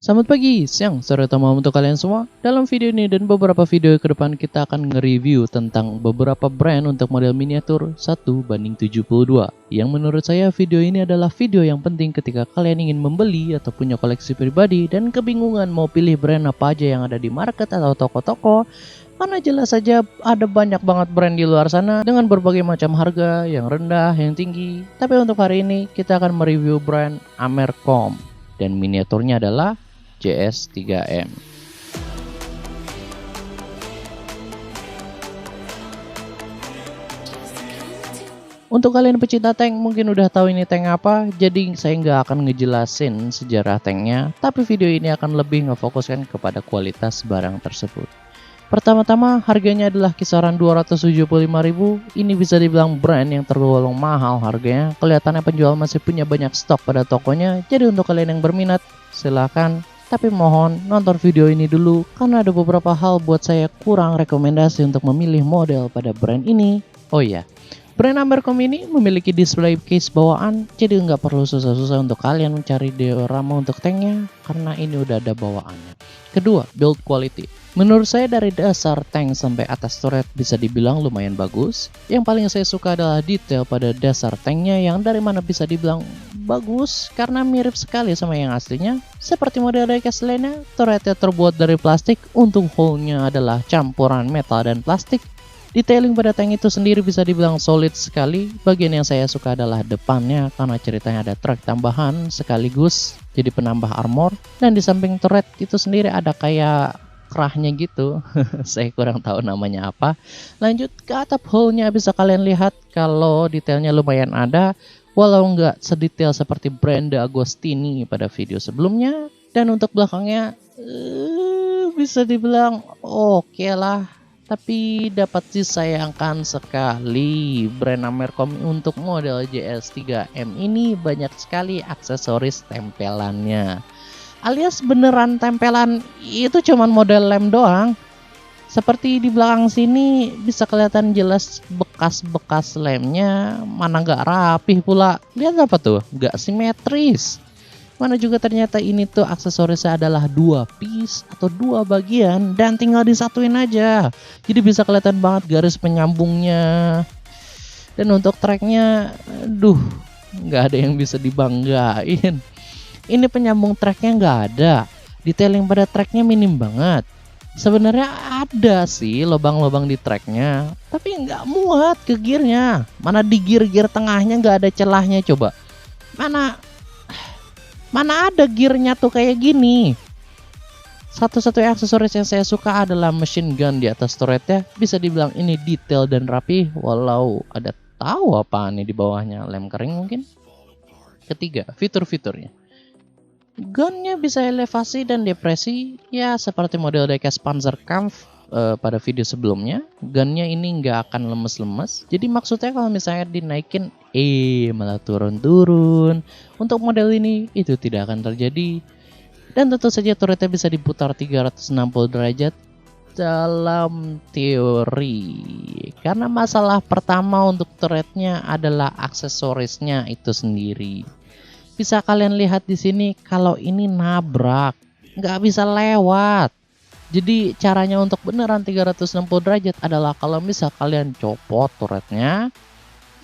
Selamat pagi, siang, sore, atau malam untuk kalian semua. Dalam video ini dan beberapa video ke depan kita akan nge-review tentang beberapa brand untuk model miniatur 1:72. Yang menurut saya video ini adalah video yang penting ketika kalian ingin membeli atau punya koleksi pribadi dan kebingungan mau pilih brand apa aja yang ada di market atau toko-toko. Karena jelas saja ada banyak banget brand di luar sana dengan berbagai macam harga, yang rendah, yang tinggi. Tapi untuk hari ini kita akan mereview brand Amercom dan miniaturnya adalah JS3M. Untuk kalian pecinta tank mungkin udah tahu ini tank apa, jadi saya nggak akan ngejelasin sejarah tanknya, tapi video ini akan lebih ngefokuskan kepada kualitas barang tersebut. Pertama-tama harganya adalah kisaran 275.000. Ini bisa dibilang brand yang tergolong mahal harganya. Kelihatannya penjual masih punya banyak stok pada tokonya, jadi untuk kalian yang berminat silahkan. Tapi mohon nonton video ini dulu karena ada beberapa hal buat saya kurang rekomendasi untuk memilih model pada brand ini. Oh iya, brand Amercom ini memiliki display case bawaan, jadi nggak perlu susah-susah untuk kalian mencari diorama untuk tanknya karena ini udah ada bawaannya. Kedua, build quality. Menurut saya dari dasar tank sampai atas turret bisa dibilang lumayan bagus. Yang paling saya suka adalah detail pada dasar tanknya yang dari mana bisa dibilang bagus karena mirip sekali sama yang aslinya. Seperti model diecast lainnya, turretnya terbuat dari plastik, untuk hole-nya adalah campuran metal dan plastik. Detailing pada tank itu sendiri bisa dibilang solid sekali. Bagian yang saya suka adalah depannya karena ceritanya ada truk tambahan sekaligus jadi penambah armor, dan di samping turret itu sendiri ada kayak kerahnya gitu. Saya kurang tahu namanya apa. Lanjut ke atap hull-nya, bisa kalian lihat kalau detailnya lumayan ada, walau nggak sedetail seperti brand Agostini pada video sebelumnya. Dan untuk belakangnya bisa dibilang oke lah, tapi dapat disayangkan sekali brand Amercom untuk model JS3M ini banyak sekali aksesoris tempelannya. Alias beneran tempelan itu cuman model lem doang. Seperti di belakang sini bisa kelihatan jelas bekas-bekas lemnya, mana nggak rapih pula. Lihat apa tuh, nggak simetris. Mana juga ternyata ini tuh aksesorisnya adalah dua piece atau dua bagian dan tinggal disatuin aja. Jadi bisa kelihatan banget garis penyambungnya. Dan untuk tracknya, aduh, nggak ada yang bisa dibanggain. Ini penyambung tracknya nggak ada, detailing pada tracknya minim banget. Sebenarnya ada sih lubang-lubang di tracknya, tapi nggak muat ke gearnya. Mana di gear tengahnya nggak ada celahnya coba. Mana ada gearnya tuh kayak gini. Satu-satunya aksesoris yang saya suka adalah machine gun di atas turretnya. Bisa dibilang ini detail dan rapi, walau ada tahu apaan nih di bawahnya, lem kering mungkin. Ketiga, fitur-fiturnya. Gunnya bisa elevasi dan depresi, ya seperti model diecast Panzerkampf pada video sebelumnya. Gunnya ini nggak akan lemes-lemes, jadi maksudnya kalau misalnya dinaikin malah turun-turun. Untuk model ini itu tidak akan terjadi. Dan tentu saja turretnya bisa diputar 360 derajat dalam teori. Karena masalah pertama untuk turretnya adalah aksesorisnya itu sendiri. Bisa kalian lihat di sini kalau ini nabrak, nggak bisa lewat. Jadi caranya untuk beneran 360 derajat adalah kalau misal kalian copot turretnya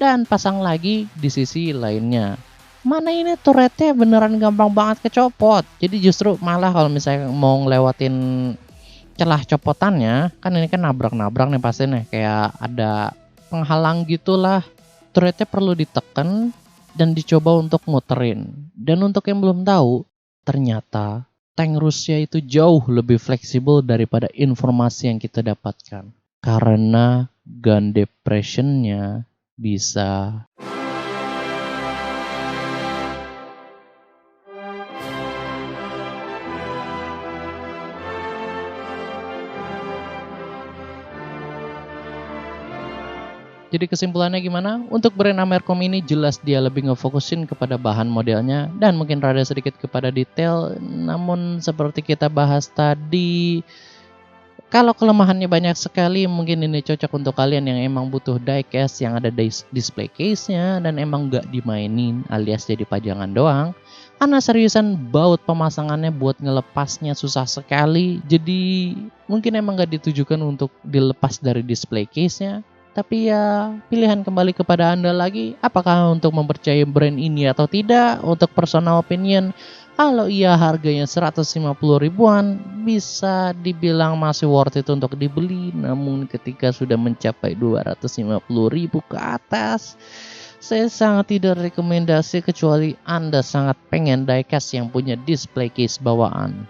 dan pasang lagi di sisi lainnya. Mana ini turretnya beneran gampang banget kecopot. Jadi justru malah kalau misalnya mau ngelewatin celah copotannya, kan ini kan nabrak-nabrak nih pasti nih, kayak ada penghalang gitulah. Turretnya perlu ditekan dan dicoba untuk muterin. Dan untuk yang belum tahu, ternyata tank Rusia itu jauh lebih fleksibel daripada informasi yang kita dapatkan. Karena gun depressionnya bisa. Jadi kesimpulannya gimana? Untuk brand Amercom ini jelas dia lebih ngefokusin kepada bahan modelnya dan mungkin rada sedikit kepada detail. Namun seperti kita bahas tadi, Kalau kelemahannya banyak sekali, mungkin ini cocok untuk kalian yang emang butuh diecast yang ada display case-nya dan emang nggak dimainin alias jadi pajangan doang. Karena seriusan baut pemasangannya buat ngelepasnya susah sekali. Jadi mungkin emang nggak ditujukan untuk dilepas dari display case-nya. Tapi ya pilihan kembali kepada Anda lagi, apakah untuk mempercayai brand ini atau tidak. Untuk personal opinion, kalau iya harganya 150 ribuan, bisa dibilang masih worth it untuk dibeli. Namun ketika sudah mencapai 250 ribu ke atas, saya sangat tidak rekomendasi kecuali Anda sangat pengen diecast yang punya display case bawaan.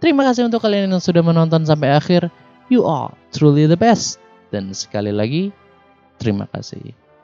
Terima kasih untuk kalian yang sudah menonton sampai akhir. You are truly the best. Dan sekali lagi, terima kasih.